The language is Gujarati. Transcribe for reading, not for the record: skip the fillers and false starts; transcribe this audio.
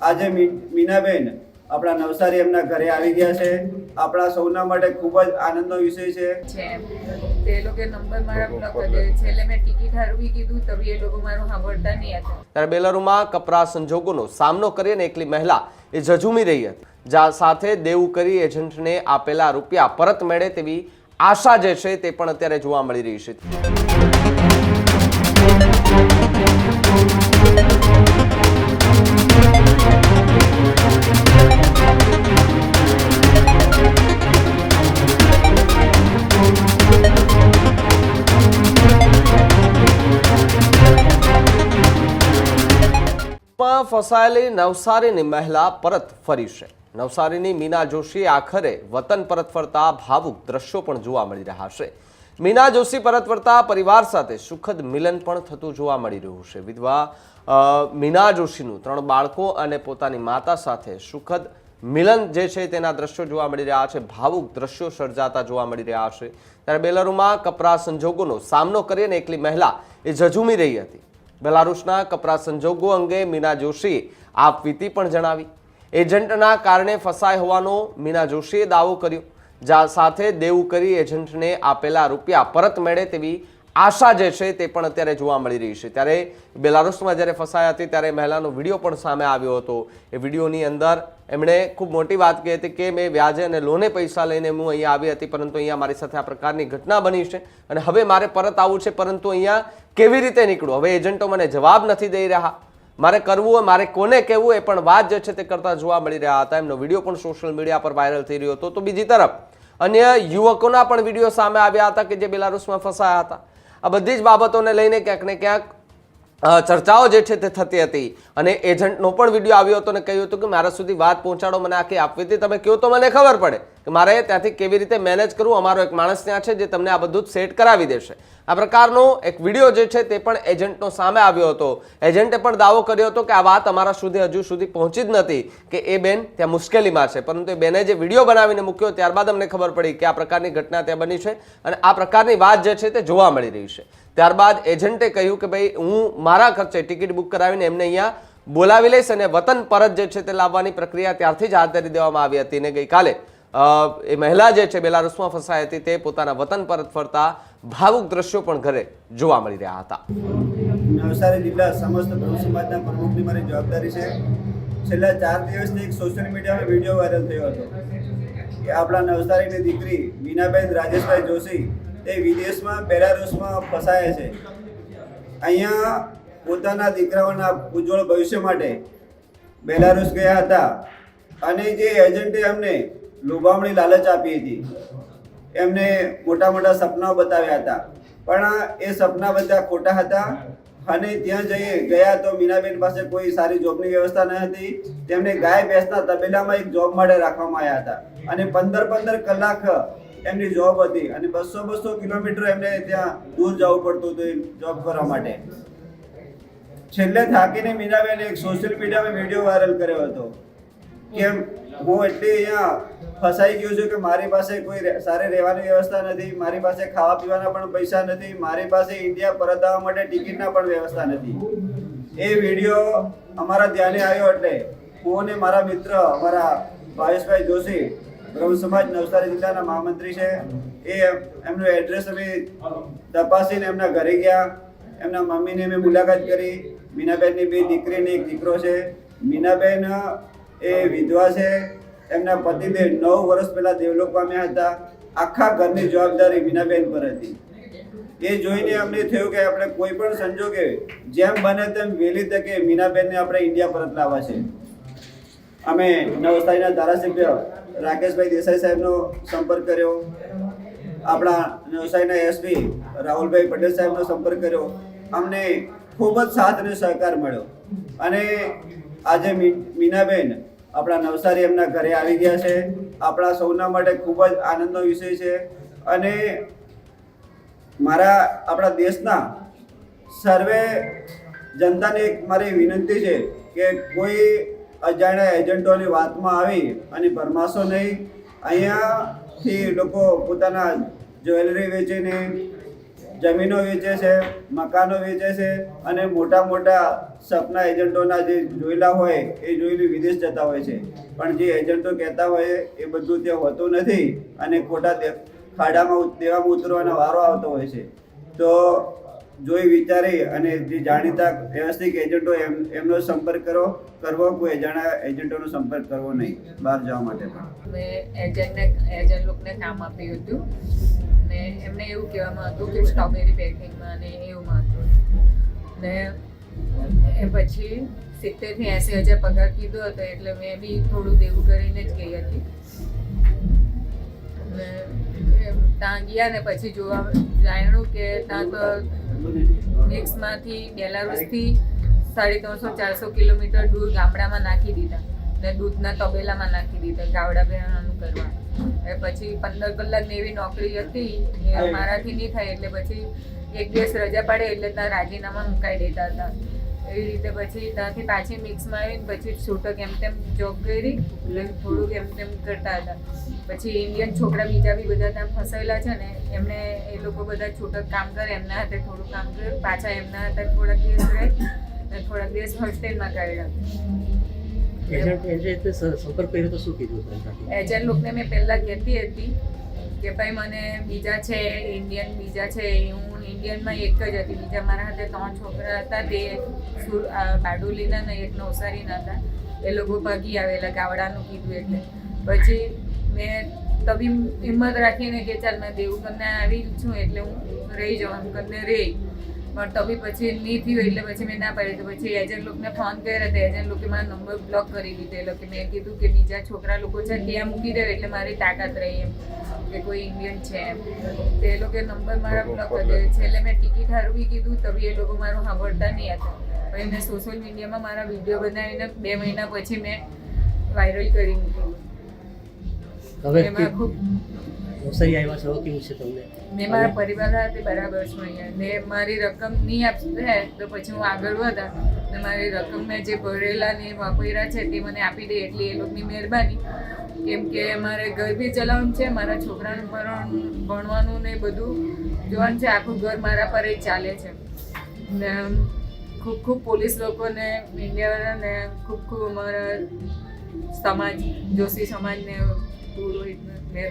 આજે મીનાબેન આપણા નવસારી એમના ઘરે આવી ગયા છે. આપણા સૌના માટે ખૂબ જ આનંદનો વિષય છે. તે લોકો નંબર મારા બ્લોક કરી દે છે એટલે મેં ટિકિટ હારવી કીધું તभी એ લોકો મારું સાંભળતા નહીં હતા. ત્યારે બેલારુમાં કપરા સંજોગોનો સામનો કરીને એકલી મહિલા એ ઝઝૂમી રહી હતી, જ્યાં સાથે દેવું કરી એજન્ટને આપેલા રૂપિયા પરત મળે તેવી આશા જે છે તે પણ અત્યારે જોવા મળી રહી છે. ફસાયેલી નવસારીની મહિલા પરત ફરી છે. નવસારીની મીના જોશી આખરે વતન પરત ફરતા ભાવુક દ્રશ્યો પણ જોવા મળી રહ્યા છે. મીના જોશી પરત ફરતા પરિવાર સાથે સુખદ મિલન પણ થતું જોવા મળી રહ્યું છે. વિધવા મીના જોશીનું 3 બાળકો અને પોતાની માતા સાથે સુખદ મિલન જે છે તેના દ્રશ્યો જોવા મળી રહ્યા છે. ભાવુક દ્રશ્યો સર્જાતા જોવા મળી રહ્યા છે. ત્યારે બેલારુમાં કપરા સંજોગોનો સામનો કરીને એકલી મહિલા એ ઝઝૂમી રહી હતી. બેલારુસના કપરા સંજોગો અંગે મીના જોશીએ આપવીતી પણ જણાવી. એજન્ટના કારણે ફસાય હોવાનો મીના જોશીએ દાવો કર્યો, જ્યાં સાથે દેવું કરી એજન્ટને આપેલા રૂપિયા પરત મળે તેવી આશા જે છે તે પણ અત્યારે જોવા મળી રહી છે. ત્યારે બેલારુસમાં જ્યારે ફસાઈ હતી ત્યારે મહિલાનો વિડીયો પણ સામે આવ્યો હતો. એ વિડીયોની અંદર એમણે ખૂબ મોટી વાત કહી હતી કે મેં વ્યાજે અને લોને પૈસા લઈને હું અહીંયા આવી હતી, પરંતુ અહીંયા મારી સાથે આ પ્રકારની ઘટના બની છે અને હવે મારે પરત આવવું છે, પરંતુ અહીંયા કેવી રીતે નીકળું? હવે એજન્ટો મને જવાબ નથી દઈ રહ્યા, મારે કરવું હોય મારે કોને કહેવું એ પણ વાત જે છે તે કરતા જોવા મળી રહ્યા હતા. એમનો વિડીયો પણ સોશિયલ મીડિયા પર વાયરલ થઈ રહ્યો હતો. તો બીજી તરફ અન્ય યુવકોના પણ વિડીયો સામે આવ્યા હતા કે જે બેલારુસમાં ફસાયા હતા. આ બધી જ બાબતોને લઈને ક્યાંક ને ક્યાંક ચર્ચાઓ જે છે તે થતી હતી અને એજન્ટનો પણ વિડીયો આવ્યો હતો અને કહ્યું હતું કે મારા સુધી વાત પહોંચાડો, મને આખી આપવીતી તમે કહો તો મને ખબર પડે કે મારે ત્યાંથી કેવી રીતે મેનેજ કરવું. અમારો એક માણસ ત્યાં છે જે તમને આ બધું જ સેટ કરાવી દેશે. આ પ્રકારનો એક વિડીયો જે છે તે પણ એજન્ટનો સામે આવ્યો હતો. એજન્ટે પણ દાવો કર્યો હતો કે આ વાત અમારા સુધી હજુ સુધી પહોંચી જ નથી કે એ બેન ત્યાં મુશ્કેલીમાં છે, પરંતુ એ બેને જે વિડીયો બનાવીને મૂક્યો ત્યારબાદ અમને ખબર પડી કે આ પ્રકારની ઘટના ત્યાં બની છે અને આ પ્રકારની વાત જે છે તે જોવા મળી રહી છે. ત્યારબાદ એજન્ટે કહ્યું કે ભાઈ હું મારા ખર્ચે ટિકિટ બુક કરાવીને એમને અહીંયા બોલાવી લઈશ અને વતન પરત જે છે તે લાવવાની પ્રક્રિયા ત્યારથી જ હાથ ધરી દેવામાં આવી હતી. અને ગઈકાલે એ મહિલા જે છે બેલારુસમાં ફસાઈ હતી તે પોતાના વતન પરત ફરતા ભાવુક દ્રશ્યો પણ ઘરે જોવા મળી રહ્યા હતા. નવસારી જિલ્લા સમસ્ત બ્રહ્મ સમાજના પ્રમુખની મારી જવાબદારી છે. છેલ્લા 4 દિવસથી એક સોશિયલ મીડિયામાં વિડીયો વાયરલ થયો હતો કે આપણા નવસારીની દીકરી મીનાબેન રાજેશભાઈ જોશી તે વિદેશમાં બેલારુસમાં ફસાયા છે. અહીંયા પોતાના દીકરાઓના ઉજ્જવળ ભવિષ્ય માટે બેલારુસ ગયા હતા અને જે એજન્ટે એમને લોભામણી લાલચ આપી હતી, એમને મોટા મોટા સપનાઓ બતાવ્યા હતા, પણ એ સપના બધા ખોટા હતા. અને ત્યાં ગયા તો મીનાબેન પાસે કોઈ સારી જોબની વ્યવસ્થા ન હતી. તેમને ગાય ભેંસના તબેલામાં એક જોબ માટે રાખવામાં આવ્યા હતા અને 15 કલાક એમની જોબ હતી અને 200 કિલોમીટર એમને ત્યાં દૂર જવું પડતું હતું જોબ કરવા માટે. છેલ્લે થાકીને મીનાબેન એક સોશિયલ મીડિયામાં વિડીયો વાયરલ કર્યો હતો કે હું એટલી અહીંયા ફસાઈ ગયો છું કે મારી પાસે કોઈ સારી રહેવાની વ્યવસ્થા નથી, મારી પાસે ખાવા પીવાના પણ પૈસા નથી, મારી પાસે ઇન્ડિયા પરત આવવા માટે ટિકિટના પણ વ્યવસ્થા નથી. એ વિડીયો અમારા ધ્યાને આવ્યો એટલે હું અને મારા મિત્ર અમારા ભાવેશભાઈ જોશી બ્રહ્મ સમાજ નવસારી જિલ્લાના મહામંત્રી છે, એ એમનું એડ્રેસ અમે તપાસીને એમના ઘરે ગયા. એમના મમ્મીને અમે મુલાકાત કરી. મીનાબેનની 2 દીકરી અને 1 દીકરો છે. મીનાબેન એ વિધવા છે. એમના પતિદેવ 9 વર્ષ પહેલા દેવલોક પામ્યા હતા. આખા ઘરની જવાબદારી મીનાબેન પર હતી. એ જોઈને અમને થયું કે આપણે કોઈ પણ સંજોગે જેમ બને તેમ વહેલી તકે મીનાબેનને આપણે ઇન્ડિયા પરત લાવવા છે. અમે નવસારીના ધારાસભ્ય રાકેશભાઈ દેસાઈ સાહેબનો સંપર્ક કર્યો, આપણા નવસારીના એસપી રાહુલભાઈ પટેલ સાહેબનો સંપર્ક કર્યો. અમને ખૂબ જ સાથ અને સહકાર મળ્યો અને આજે મીનાબેન આપણા નવસારી એમના ઘરે આવી ગયા છે. આપણા સૌના માટે ખૂબ જ આનંદનો વિષય છે અને આપણા દેશના સર્વે જનતાને એક મારી વિનંતી છે કે કોઈ અજાણ્યા એજન્ટોની વાતમાં આવી અને ભરમાશો નહીં. અહીંયાથી લોકો પોતાના જ્વેલરી વેચીને જમીનો વેચે છે, મકાનો વેચે છે અને મોટા મોટા સપના એજન્ટોના જે જોયેલા હોય એ જોઈને વિદેશ જતા હોય છે. પણ જે એજન્ટો કહેતા હોય એ બધું ત્યાં હોતું નથી અને ખોટા ખાડામાં દેવામાં ઉતરવાનો વારો આવતો હોય છે. તો જોઈ વિચારી અને જે જાણીતા વ્યવસ્થિત એજન્ટો એમનો સંપર્ક કરવો, કોઈ અજાણ્યા એજન્ટોનો સંપર્ક કરવો નહીં બહાર જવા માટે. પણ મેં એજન્ટ લોકોને કામ આપ્યું હતું ને એમને એવું કહેવામાં હતું કે સ્ટ્રોબેરી પેકિંગમાં ને એવુંમાં હતું ને એ પછી 70,000 થી 80,000 પગાર કીધો હતો એટલે મેં બી થોડું દેવું કરીને જ ગઈ હતી. ને ત્યાં ગયા ને પછી જોવા જાણ્યું કે ત્યાં તો મિક્સમાંથી બેલારુસથી 350-400 કિલોમીટર દૂર ગામડામાં નાખી દીધા ને દૂધના તબેલામાં નાખી દીધા ગાવડા ભેણાનું કરવા. પછી 15 કલાકની એવી નોકરી હતી એ મારાથી નહીં થાય એટલે પછી એક દિવસ રજા પડે એટલે ત્યાં રાજીનામા મુકાઈ દેતા હતા. એવી રીતે પછી ત્યાંથી પાછી મિક્સમાં આવીને પછી છૂટક એમ તેમ જોબ કરી એટલે થોડુંક એમ તેમ કરતા હતા. પછી ઇન્ડિયન છોકરા બીજા બી બધા ત્યાં ફસાયેલા છે ને એમને એ લોકો બધા છૂટક કામ કરે, એમના હાથે થોડું કામ કર્યું, પાછા એમના હાથે થોડાક દિવસ રહે અને થોડાક દિવસ હોસ્ટેલમાં કાઢ્યા. સંપર્ક કર્યો તો શું કીધું? એજન્ટ લોકોને મેં પહેલાં કહેતી હતી કે ભાઈ મને બીજા છે ઇન્ડિયન બીજા છે, હું ઇન્ડિયનમાં એક જ હતી, બીજા મારા હાથે 3 છોકરા હતા, તે બારડોલીના ને એક નવસારીના હતા. એ લોકો ભાગી આવેલા ગાવડાનું કીધું એટલે પછી મેં તબી હિંમત રાખીને કે ચાલ મેં દેવગમને આવી છું એટલે હું રહી જાઉં એમ કરીને રહી. પણ તબી પછી નહીં થયું એટલે પછી મેં ના પાડી. તો પછી એજન્ટ લોકોને ફોન કર્યા હતા, એજન્ટ લોકો મારો નંબર બ્લોક કરી દીધેલો કે મેં કીધું કે બીજા છોકરા લોકો છે ત્યાં મૂકી દે એટલે મારી તાકાત રહી એમ કે કોઈ ઇન્ડિયન છે એમ. તો એ લોકો નંબર મારા બ્લોક કરી દે. છેલ્લે મેં ટિકિટ હારવી કીધું તબી એ લોકો મારું સાંભળતા નહીં હતા. પછી મેં સોશિયલ મીડિયામાં મારા વિડીયો બનાવીને 2 મહિના પછી મેં વાયરલ કરી મૂકેલું. એમાં ખૂબ નવસારી આવ્યા છો, કેવું છે તમને? મેં મારા પરિવાર સાથે બરાબર છું અહીંયા ને મારી રકમ નહીં આપશે તો પછી હું આગળ વધા ને મારી રકમ મેં જે ભરેલા ને વાપર્યા છે તે મને આપી દે એટલી એ લોકોની મહેરબાની. કેમ કે મારે ઘર બી ચલાવવાનું છે, મારા છોકરાનું ભણવાનું ને બધું જોવાનું છે, આખું ઘર મારા પર જ ચાલે છે. ને ખૂબ ખૂબ પોલીસ લોકોને, મીડિયાવાળાને, ખૂબ ખૂબ અમારા સમાજ, જોશી સમાજને, પુરોહિતને